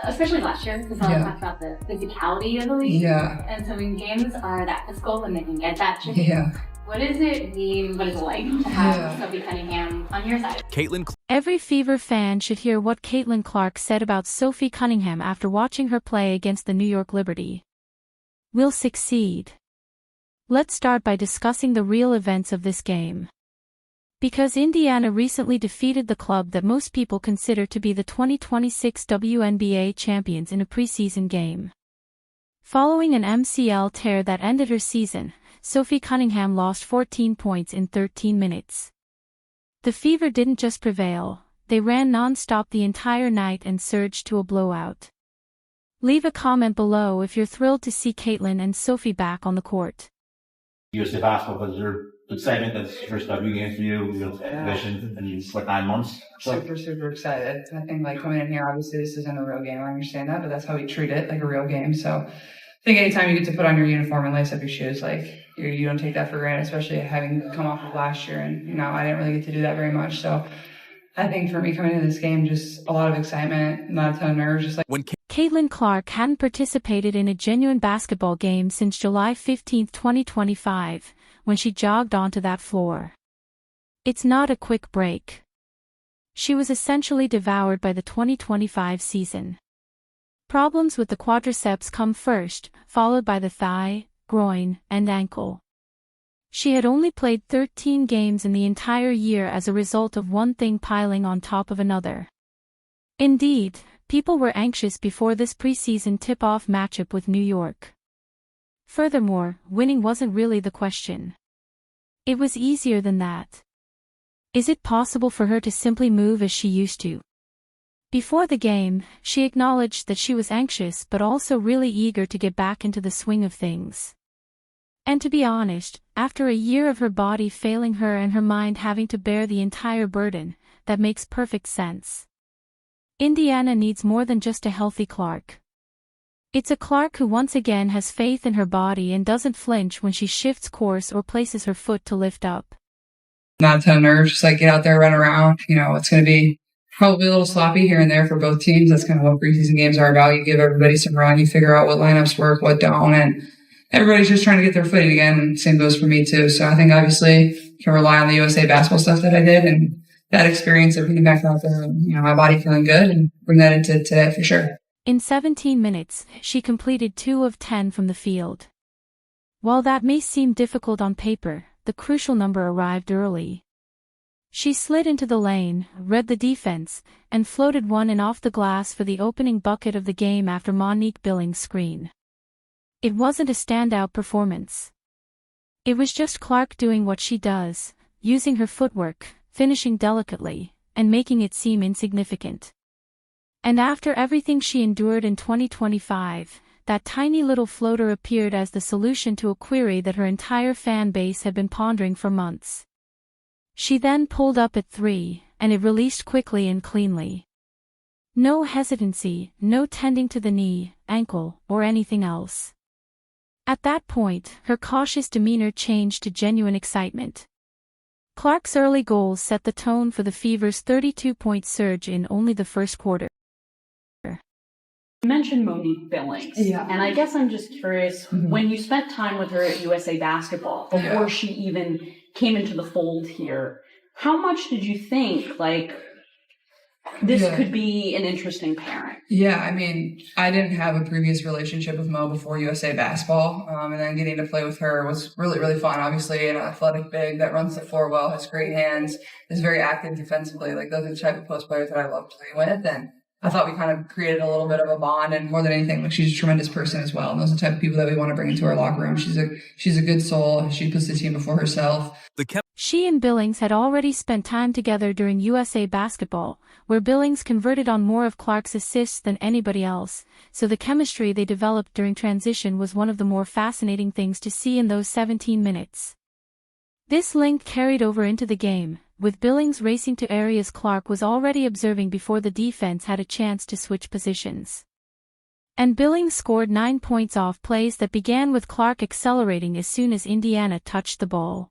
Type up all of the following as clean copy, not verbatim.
especially last year, because I talked about the physicality of the league. Yeah. And so when games are that physical and they can get that chip, what does it mean, what is it like to have Sophie Cunningham on your side? Every Fever fan should hear what Caitlin Clark said about Sophie Cunningham after watching her play against the New York Liberty. "We'll succeed. Let's start by discussing the real events of this game. Because Indiana recently defeated the club that most people consider to be the 2026 WNBA champions in a preseason game. Following an MCL tear that ended her season, Sophie Cunningham lost 14 points in 13 minutes. The Fever didn't just prevail, they ran non-stop the entire night and surged to a blowout. Leave a comment below if you're thrilled to see Caitlin and Sophie back on the court. USA basketball, was there excitement that's the first W game for you, vision, and you 9 months? Super excited. I think coming in here, obviously this isn't a real game. I understand that, but that's how we treat it, like a real game. So I think anytime you get to put on your uniform and lace up your shoes, you don't take that for granted, especially having come off of last year. And, I didn't really get to do that very much. So I think for me coming into this game, just a lot of excitement, not a ton of nerves. Caitlin Clark hadn't participated in a genuine basketball game since July 15, 2025, when she jogged onto that floor. It's not a quick break. She was essentially devoured by the 2025 season. Problems with the quadriceps come first, followed by the thigh, groin, and ankle. She had only played 13 games in the entire year as a result of one thing piling on top of another. Indeed, people were anxious before this preseason tip-off matchup with New York. Furthermore, winning wasn't really the question. It was easier than that. Is it possible for her to simply move as she used to? Before the game, she acknowledged that she was anxious but also really eager to get back into the swing of things. And to be honest, after a year of her body failing her and her mind having to bear the entire burden, that makes perfect sense. Indiana needs more than just a healthy Clark. It's a Clark who once again has faith in her body and doesn't flinch when she shifts course or places her foot to lift up. Not a ton of nerves, just get out there, run around. It's going to be probably a little sloppy here and there for both teams. That's kind of what preseason games are about. You give everybody some run, you figure out what lineups work, what don't, and everybody's just trying to get their footing again. And same goes for me too. So I think obviously can rely on the USA basketball stuff that I did and that experience of getting back out there and, my body feeling good and bring that into today for sure. In 17 minutes, she completed 2 of 10 from the field. While that may seem difficult on paper, the crucial number arrived early. She slid into the lane, read the defense, and floated one in off the glass for the opening bucket of the game after Monique Billings' screen. It wasn't a standout performance. It was just Clark doing what she does, using her footwork, finishing delicately, and making it seem insignificant. And after everything she endured in 2025, that tiny little floater appeared as the solution to a query that her entire fan base had been pondering for months. She then pulled up at 3, and it released quickly and cleanly. No hesitancy, no tending to the knee, ankle, or anything else. At that point, her cautious demeanor changed to genuine excitement. Clark's early goals set the tone for the Fever's 32-point surge in only the first quarter. You mentioned Monique Billings, and I guess I'm just curious, when you spent time with her at USA Basketball, before she even came into the fold here, how much did you think, this could be an interesting pairing? Yeah, I didn't have a previous relationship with Mo before USA Basketball, and then getting to play with her was really, really fun. Obviously, an athletic big that runs the floor well, has great hands, is very active defensively. Those are the type of post players that I love playing with, and I thought we kind of created a little bit of a bond, and more than anything, she's a tremendous person as well. And those are the type of people that we want to bring into our locker room. She's a good soul. She puts the team before herself. She and Billings had already spent time together during USA Basketball, where Billings converted on more of Clark's assists than anybody else, so the chemistry they developed during transition was one of the more fascinating things to see in those 17 minutes. This link carried over into the game, with Billings racing to areas Clark was already observing before the defense had a chance to switch positions. And Billings scored 9 points off plays that began with Clark accelerating as soon as Indiana touched the ball.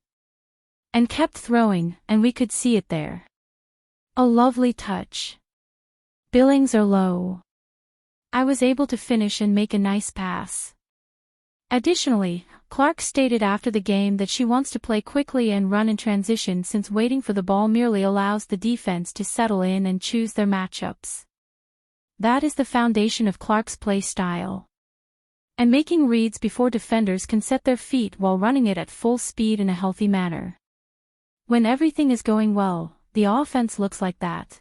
And kept throwing, and we could see it there. A lovely touch. Billings are low. I was able to finish and make a nice pass. Additionally, Clark stated after the game that she wants to play quickly and run in transition since waiting for the ball merely allows the defense to settle in and choose their matchups. That is the foundation of Clark's play style. And making reads before defenders can set their feet while running it at full speed in a healthy manner. When everything is going well, the offense looks like that.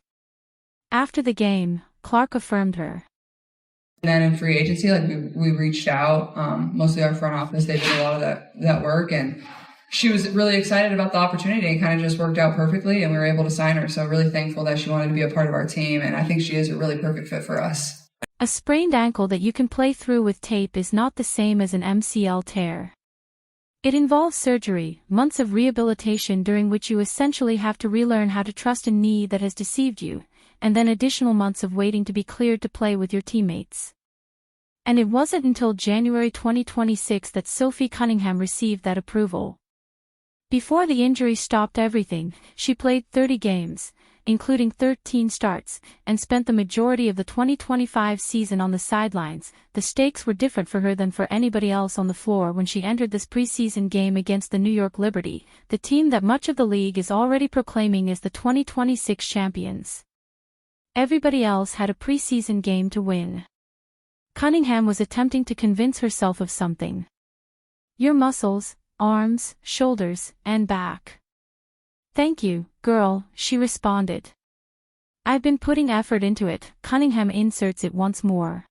After the game, Clark affirmed her. And then in free agency, like we reached out, mostly our front office, they did a lot of that work, and she was really excited about the opportunity and kind of just worked out perfectly, and we were able to sign her. So really thankful that she wanted to be a part of our team, and I think she is a really perfect fit for us. A sprained ankle that you can play through with tape is not the same as an MCL tear. It involves surgery, months of rehabilitation during which you essentially have to relearn how to trust a knee that has deceived you, and then additional months of waiting to be cleared to play with your teammates. And it wasn't until January 2026 that Sophie Cunningham received that approval. Before the injury stopped everything, she played 30 games, including 13 starts, and spent the majority of the 2025 season on the sidelines. The stakes were different for her than for anybody else on the floor when she entered this preseason game against the New York Liberty, the team that much of the league is already proclaiming as the 2026 champions. Everybody else had a preseason game to win. Cunningham was attempting to convince herself of something. Your muscles, arms, shoulders, and back. Thank you, girl, she responded. I've been putting effort into it. Cunningham inserts it once more.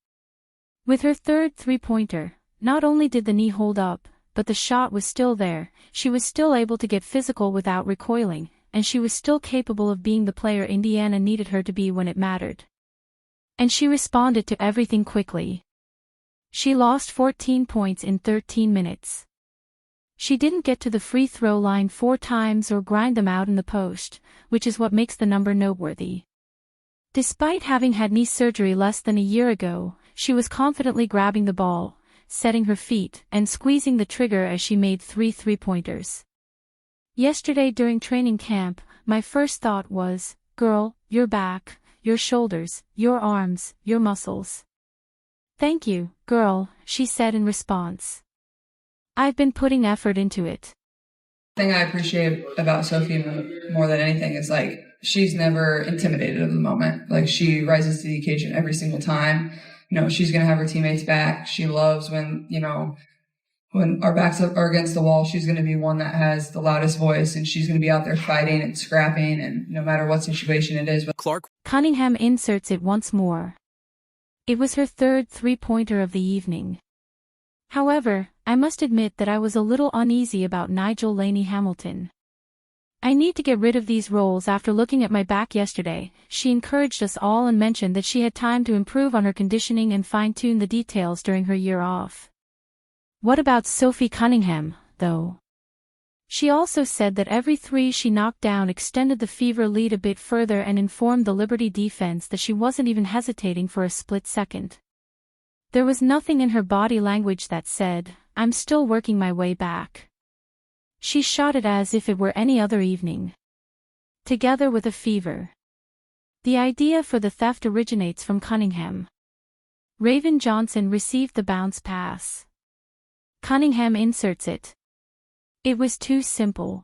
With her third three-pointer, not only did the knee hold up, but the shot was still there. She was still able to get physical without recoiling, and she was still capable of being the player Indiana needed her to be when it mattered. And she responded to everything quickly. She lost 14 points in 13 minutes. She didn't get to the free throw line 4 times or grind them out in the post, which is what makes the number noteworthy. Despite having had knee surgery less than a year ago, she was confidently grabbing the ball, setting her feet, and squeezing the trigger as she made 3 three-pointers. Yesterday during training camp, my first thought was, girl, your back, your shoulders, your arms, your muscles. Thank you, girl, she said in response. I've been putting effort into it. The thing I appreciate about Sophie more than anything is like, she's never intimidated of the moment. Like, she rises to the occasion every single time. You know, she's going to have her teammates back. She loves when, when our backs are against the wall, she's going to be one that has the loudest voice, and she's going to be out there fighting and scrapping, and no matter what situation it is. Clark. Cunningham inserts it once more. It was her third three-pointer of the evening. However, I must admit that I was a little uneasy about Nigel Laney Hamilton. I need to get rid of these roles after looking at my back yesterday. She encouraged us all and mentioned that she had time to improve on her conditioning and fine-tune the details during her year off. What about Sophie Cunningham, though? She also said that every 3 she knocked down extended the Fever lead a bit further and informed the Liberty defense that she wasn't even hesitating for a split second. There was nothing in her body language that said, I'm still working my way back. She shot it as if it were any other evening. Together with a Fever. The idea for the theft originates from Cunningham. Raven Johnson received the bounce pass. Cunningham inserts it. It was too simple.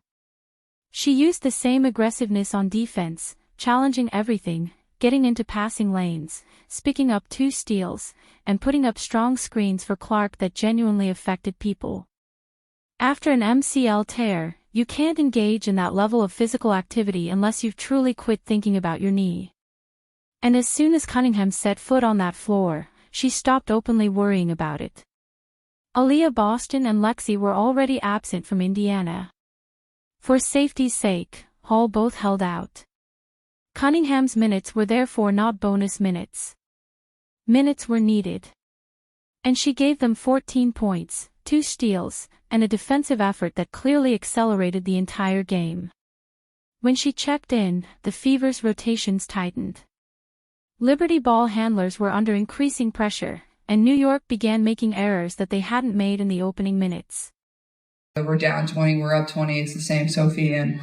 She used the same aggressiveness on defense, challenging everything, getting into passing lanes, picking up 2 steals, and putting up strong screens for Clark that genuinely affected people. After an MCL tear, you can't engage in that level of physical activity unless you've truly quit thinking about your knee. And as soon as Cunningham set foot on that floor, she stopped openly worrying about it. Aaliyah Boston and Lexi were already absent from Indiana. For safety's sake, Hall both held out. Cunningham's minutes were therefore not bonus minutes. Minutes were needed. And she gave them 14 points, 2 steals, and a defensive effort that clearly accelerated the entire game. When she checked in, the Fever's rotations tightened. Liberty ball handlers were under increasing pressure, and New York began making errors that they hadn't made in the opening minutes. We're down 20, we're up 20, it's the same Sophie, and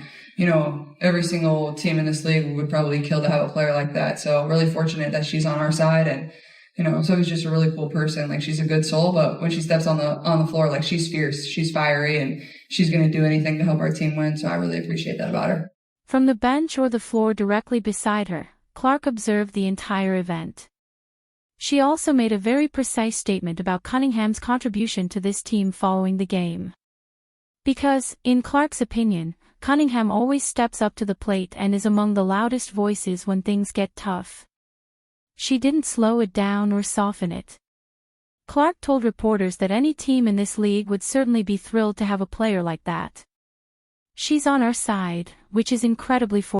every single team in this league would probably kill to have a player like that. So really fortunate that she's on our side, and Sophie's just a really cool person. Like, she's a good soul, but when she steps on the floor, like, she's fierce, she's fiery, and she's going to do anything to help our team win. So I really appreciate that about her. From the bench or the floor directly beside her, Clark observed the entire event. She also made a very precise statement about Cunningham's contribution to this team following the game. Because, in Clark's opinion, Cunningham always steps up to the plate and is among the loudest voices when things get tough. She didn't slow it down or soften it. Clark told reporters that any team in this league would certainly be thrilled to have a player like that. She's on our side, which is incredibly